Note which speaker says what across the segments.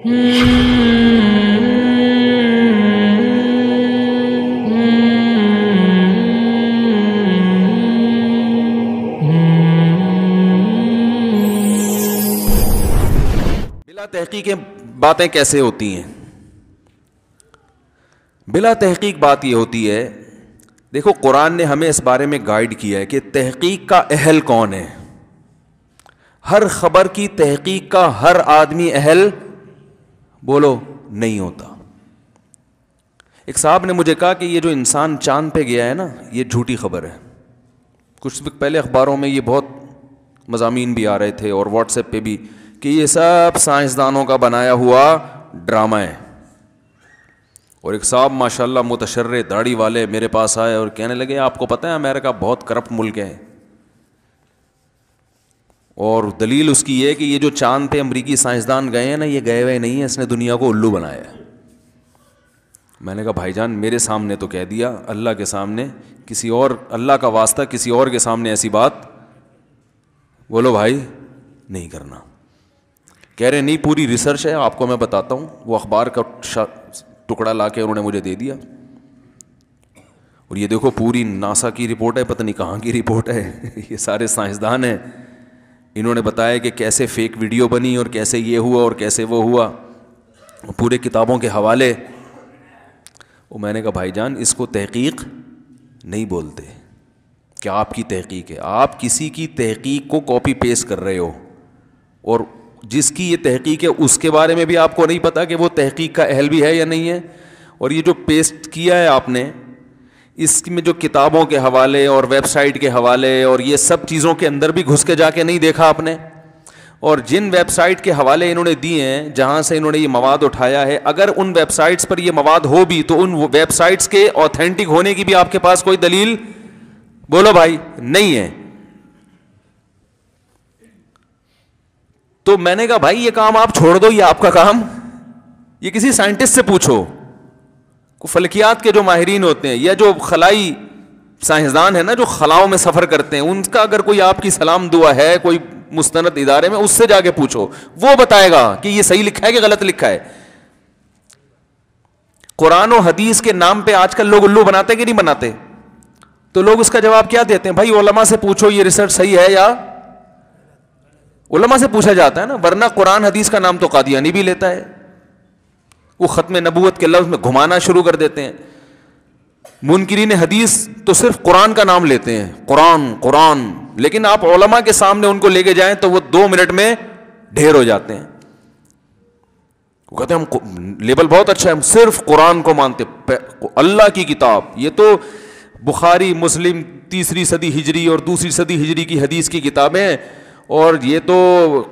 Speaker 1: بلا تحقیق باتیں کیسے ہوتی ہیں؟ بلا تحقیق بات یہ ہوتی ہے، دیکھو قرآن نے ہمیں اس بارے میں گائیڈ کیا ہے کہ تحقیق کا اہل کون ہے. ہر خبر کی تحقیق کا ہر آدمی اہل بولو نہیں ہوتا. ایک صاحب نے مجھے کہا کہ یہ جو انسان چاند پہ گیا ہے نا، یہ جھوٹی خبر ہے. کچھ وقت پہلے اخباروں میں یہ بہت مضامین بھی آ رہے تھے اور واٹس ایپ پہ بھی کہ یہ سب سائنسدانوں کا بنایا ہوا ڈرامہ ہے. اور ایک صاحب ماشاءاللہ متشرع داڑھی والے میرے پاس آئے اور کہنے لگے آپ کو پتہ ہے امریکہ بہت کرپٹ ملک ہے، اور دلیل اس کی یہ کہ یہ جو چاند پہ امریکی سائنسدان گئے ہیں نا، یہ گئے ہوئے نہیں ہیں، اس نے دنیا کو الو بنایا ہے. میں نے کہا بھائی جان میرے سامنے تو کہہ دیا، اللہ کے سامنے کسی اور، اللہ کا واسطہ کسی اور کے سامنے ایسی بات بولو بھائی نہیں کرنا. کہہ رہے نہیں پوری ریسرچ ہے، آپ کو میں بتاتا ہوں. وہ اخبار کا ٹکڑا لا کے انہوں نے مجھے دے دیا، اور یہ دیکھو پوری ناسا کی رپورٹ ہے، پتہ نہیں کہاں کی رپورٹ ہے. یہ سارے سائنسدان ہیں، انہوں نے بتایا کہ کیسے فیک ویڈیو بنی اور کیسے یہ ہوا اور کیسے وہ ہوا، پورے کتابوں کے حوالے. وہ میں نے کہا بھائی جان اس کو تحقیق نہیں بولتے کہ آپ کی تحقیق ہے. آپ کسی کی تحقیق کو کاپی پیسٹ کر رہے ہو، اور جس کی یہ تحقیق ہے اس کے بارے میں بھی آپ کو نہیں پتا کہ وہ تحقیق کا اہل بھی ہے یا نہیں ہے. اور یہ جو پیسٹ کیا ہے آپ نے، اس میں جو کتابوں کے حوالے اور ویب سائٹ کے حوالے اور یہ سب چیزوں کے اندر بھی گھس کے جا کے نہیں دیکھا آپ نے. اور جن ویب سائٹ کے حوالے انہوں نے دیے ہیں جہاں سے انہوں نے یہ مواد اٹھایا ہے، اگر ان ویب سائٹس پر یہ مواد ہو بھی تو ان ویب سائٹس کے اوتھینٹک ہونے کی بھی آپ کے پاس کوئی دلیل بولو بھائی نہیں ہے. تو میں نے کہا بھائی یہ کام آپ چھوڑ دو، یہ آپ کا کام، یہ کسی سائنٹسٹ سے پوچھو. فلکیات کے جو ماہرین ہوتے ہیں یا جو خلائی سائنسدان ہیں نا، جو خلاؤں میں سفر کرتے ہیں، ان کا اگر کوئی آپ کی سلام دعا ہے کوئی مستند ادارے میں، اس سے جا کے پوچھو، وہ بتائے گا کہ یہ صحیح لکھا ہے کہ غلط لکھا ہے. قرآن و حدیث کے نام پہ آج کل لوگ الو بناتے کہ نہیں بناتے؟ تو لوگ اس کا جواب کیا دیتے ہیں؟ بھائی علماء سے پوچھو یہ ریسرچ صحیح ہے یا علماء سے پوچھا جاتا ہے نا، ورنہ قرآن حدیث کا نام تو قادیانی بھی لیتا ہے. وہ ختم نبوت کے لفظ میں گھمانا شروع کر دیتے ہیں. منکرین حدیث تو صرف قرآن کا نام لیتے ہیں، قرآن قرآن، لیکن آپ علماء کے سامنے ان کو لے کے جائیں تو وہ 2 منٹ میں ڈھیر ہو جاتے ہیں. وہ کہتے ہیں ہم لیبل بہت اچھا ہے، ہم صرف قرآن کو مانتے، اللہ کی کتاب. یہ تو بخاری مسلم 3 صدی ہجری اور 2 صدی ہجری کی حدیث کی کتابیں ہیں، اور یہ تو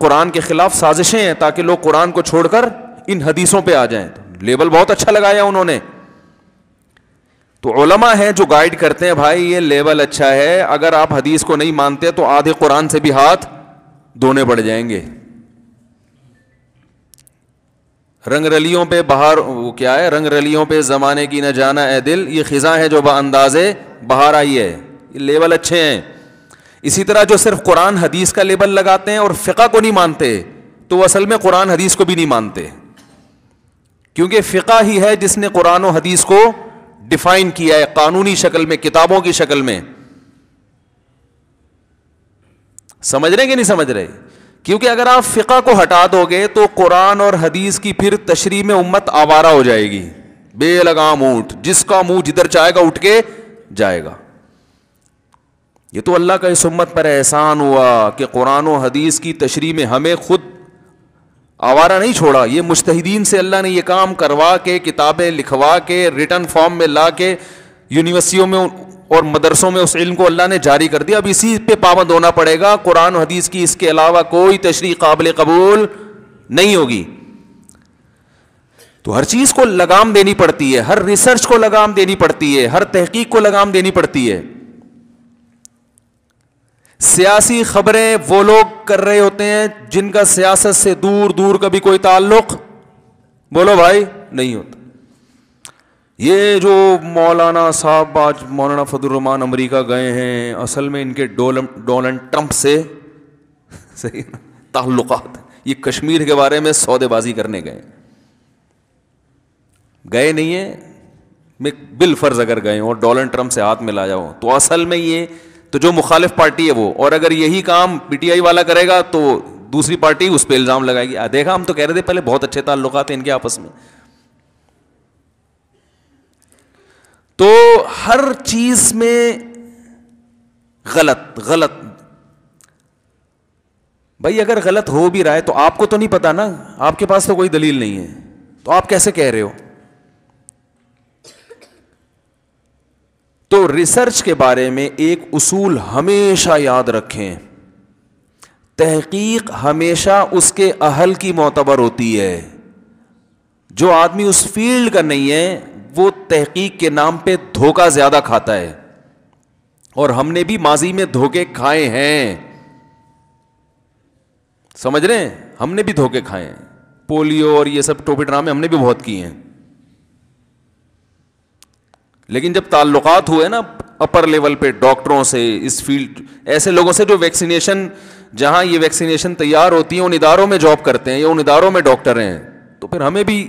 Speaker 1: قرآن کے خلاف سازشیں ہیں تاکہ لوگ قرآن کو چھوڑ کر ان حدیثوں پہ آ جائیں. لیبل بہت اچھا لگایا انہوں نے. تو علماء ہیں جو گائیڈ کرتے ہیں بھائی یہ لیبل اچھا ہے، اگر آپ حدیث کو نہیں مانتے تو آدھے قرآن سے بھی ہاتھ دھونے پڑ جائیں گے. رنگ رلیوں پہ بہار، وہ کیا ہے، رنگ رلیوں پہ زمانے کی نہ جانا اے دل، یہ خزاں ہے جو باندازے بہار آئی ہے. یہ لیبل اچھے ہیں. اسی طرح جو صرف قرآن حدیث کا لیبل لگاتے ہیں اور فقہ کو نہیں مانتے، تو وہ اصل میں قرآن حدیث کو بھی نہیں مانتے، کیونکہ فقہ ہی ہے جس نے قرآن و حدیث کو ڈیفائن کیا ہے قانونی شکل میں، کتابوں کی شکل میں. سمجھ رہے کہ نہیں سمجھ رہے؟ کیونکہ اگر آپ فقہ کو ہٹا دو گے تو قرآن اور حدیث کی پھر تشریح میں امت آوارہ ہو جائے گی، بے لگام اونٹ، جس کا منہ جدھر چاہے گا اٹھ کے جائے گا. یہ تو اللہ کا اس امت پر احسان ہوا کہ قرآن و حدیث کی تشریح میں ہمیں خود آوارہ نہیں چھوڑا. یہ مجتہدین سے اللہ نے یہ کام کروا کے، کتابیں لکھوا کے، ریٹن فارم میں لا کے یونیورسٹیوں میں اور مدرسوں میں اس علم کو اللہ نے جاری کر دیا. اب اسی پہ پابند ہونا پڑے گا. قرآن و حدیث کی اس کے علاوہ کوئی تشریح قابل قبول نہیں ہوگی. تو ہر چیز کو لگام دینی پڑتی ہے، ہر ریسرچ کو لگام دینی پڑتی ہے، ہر تحقیق کو لگام دینی پڑتی ہے. سیاسی خبریں وہ لوگ کر رہے ہوتے ہیں جن کا سیاست سے دور دور کا بھی کوئی تعلق بولو بھائی نہیں ہوتا. یہ جو مولانا صاحب آج مولانا فضل الرحمان امریکہ گئے ہیں، اصل میں ان کے ڈونلڈ ٹرمپ سے صحیح تعلقات، یہ کشمیر کے بارے میں سودے بازی کرنے گئے. گئے نہیں ہیں, میں بالفرض اگر گئے ہوں اور ڈونلڈ ٹرمپ سے ہاتھ ملایا ہو, تو اصل میں یہ تو جو مخالف پارٹی ہے وہ, اور اگر یہی کام پی ٹی آئی والا کرے گا تو دوسری پارٹی اس پہ الزام لگائے گی. دیکھا, ہم تو کہہ رہے تھے پہلے بہت اچھے تعلقات ہیں ان کے آپس میں. تو ہر چیز میں غلط غلط. بھائی اگر غلط ہو بھی رہا ہے تو آپ کو تو نہیں پتا نا, آپ کے پاس تو کوئی دلیل نہیں ہے, تو آپ کیسے کہہ رہے ہو؟ تو ریسرچ کے بارے میں ایک اصول ہمیشہ یاد رکھیں, تحقیق ہمیشہ اس کے اہل کی معتبر ہوتی ہے. جو آدمی اس فیلڈ کا نہیں ہے وہ تحقیق کے نام پہ دھوکہ زیادہ کھاتا ہے, اور ہم نے بھی ماضی میں دھوکے کھائے ہیں, سمجھ رہے ہیں, ہم نے بھی دھوکے کھائے ہیں. پولیو اور یہ سب ٹوپی ڈرامے ہم نے بھی بہت کیے ہیں. لیکن جب تعلقات ہوئے نا اپر لیول پہ ڈاکٹروں سے, اس فیلڈ ایسے لوگوں سے جو ویکسینیشن, جہاں یہ ویکسینیشن تیار ہوتی ہیں ان اداروں میں جاب کرتے ہیں یا ان اداروں میں ڈاکٹر ہیں, تو پھر ہمیں بھی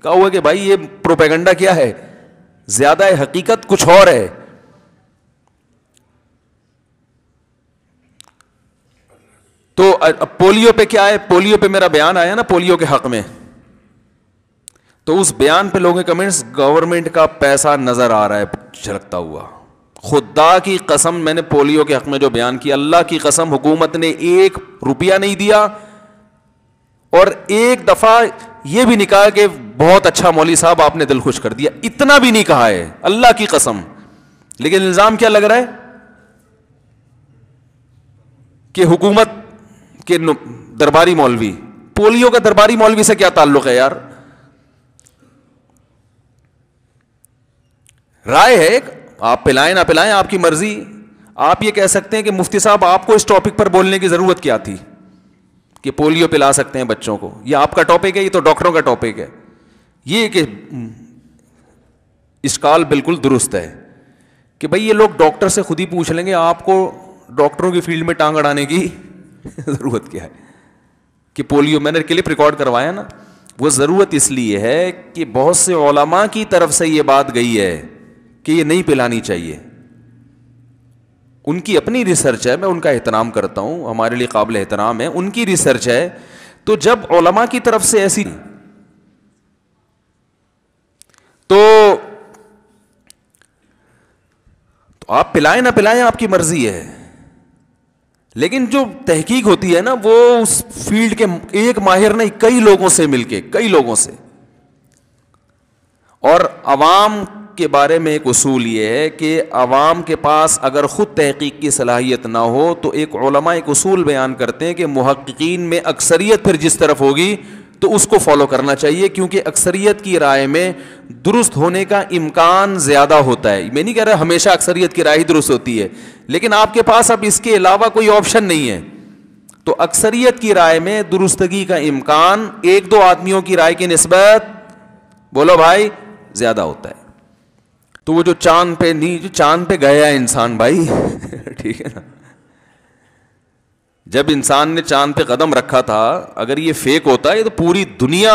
Speaker 1: کہا ہوا کہ بھائی یہ پروپیگنڈا کیا ہے, زیادہ ہے, حقیقت کچھ اور ہے. تو پولیو پہ کیا ہے, پولیو پہ میرا بیان آیا نا پولیو کے حق میں, تو اس بیان پہ لوگوں کے کمنٹس, گورنمنٹ کا پیسہ نظر آ رہا ہے چھلکتا ہوا. خدا کی قسم, میں نے پولیو کے حق میں جو بیان کیا, اللہ کی قسم حکومت نے 1 روپیہ نہیں دیا, اور ایک دفعہ یہ بھی نہیں کہا کہ بہت اچھا مولوی صاحب آپ نے دل خوش کر دیا, اتنا بھی نہیں کہا ہے اللہ کی قسم. لیکن الزام کیا لگ رہا ہے کہ حکومت کے درباری مولوی. پولیو کا درباری مولوی سے کیا تعلق ہے یار؟ رائے ہے ایک, آپ پلائیں نہ پلائیں آپ کی مرضی. آپ یہ کہہ سکتے ہیں کہ مفتی صاحب آپ کو اس ٹاپک پر بولنے کی ضرورت کیا تھی کہ پولیو پلا سکتے ہیں بچوں کو, یہ آپ کا ٹاپک ہے, یہ تو ڈاکٹروں کا ٹاپک ہے. یہ کہ اشکال بالکل درست ہے کہ بھئی یہ لوگ ڈاکٹر سے خود ہی پوچھ لیں گے, آپ کو ڈاکٹروں کی فیلڈ میں ٹانگ اڑانے کی ضرورت کیا ہے کہ پولیو, میں نے کلپ ریکارڈ کروایا نا, وہ ضرورت اس لیے ہے کہ بہت سے علماء کی طرف سے یہ بات گئی ہے کہ یہ نہیں پلانی چاہیے. ان کی اپنی ریسرچ ہے, میں ان کا احترام کرتا ہوں, ہمارے لیے قابل احترام ہے, ان کی ریسرچ ہے. تو جب علماء کی طرف سے ایسی تو آپ پلائیں نہ پلائیں آپ کی مرضی ہے, لیکن جو تحقیق ہوتی ہے نا وہ اس فیلڈ کے ایک ماہر نہیں, کئی لوگوں سے مل کے, کئی لوگوں سے. اور عوام کے بارے میں ایک اصول یہ ہے کہ عوام کے پاس اگر خود تحقیق کی صلاحیت نہ ہو تو ایک علماء ایک اصول بیان کرتے ہیں کہ محققین میں اکثریت پھر جس طرف ہوگی تو اس کو فالو کرنا چاہیے, کیونکہ اکثریت کی رائے میں درست ہونے کا امکان زیادہ ہوتا ہے. میں نہیں کہہ رہا ہمیشہ اکثریت کی رائے ہی درست ہوتی ہے, لیکن آپ کے پاس اب اس کے علاوہ کوئی آپشن نہیں ہے, تو اکثریت کی رائے میں درستگی کا امکان 1-2 آدمیوں کی رائے کی نسبت, بولو بھائی, زیادہ ہوتا ہے. تو وہ جو چاند پہ نہیں, جو چاند پہ گیا ہے انسان بھائی ٹھیک ہے نا, جب انسان نے چاند پہ قدم رکھا تھا, اگر یہ فیک ہوتا ہے تو پوری دنیا,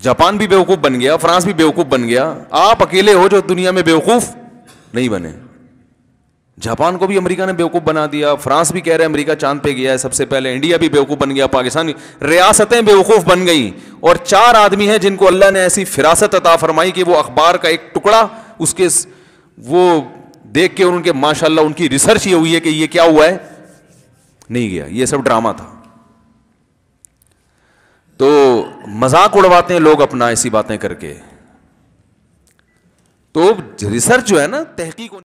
Speaker 1: جاپان بھی بیوقوف بن گیا, فرانس بھی بیوقوف بن گیا, آپ اکیلے ہو جو دنیا میں بیوقوف نہیں بنے. جاپان کو بھی امریکہ نے بیوقوف بنا دیا, فرانس بھی کہہ رہے ہیں امریکہ چاند پہ گیا ہے سب سے پہلے, انڈیا بھی بیوقوف بن گیا, پاکستان, ریاستیں بیوقوف بن گئی. اور 4 آدمی ہیں جن کو اللہ نے ایسی فراست عطا فرمائی کہ وہ اخبار کا ایک ٹکڑا اس کے وہ دیکھ کے ان کے ماشاءاللہ ان کی ریسرچ یہ ہوئی ہے کہ یہ کیا ہوا ہے, نہیں گیا, یہ سب ڈرامہ تھا. تو مذاق اڑواتے ہیں لوگ اپنا ایسی باتیں کر کے. تو ریسرچ جو ہے نا, تحقیق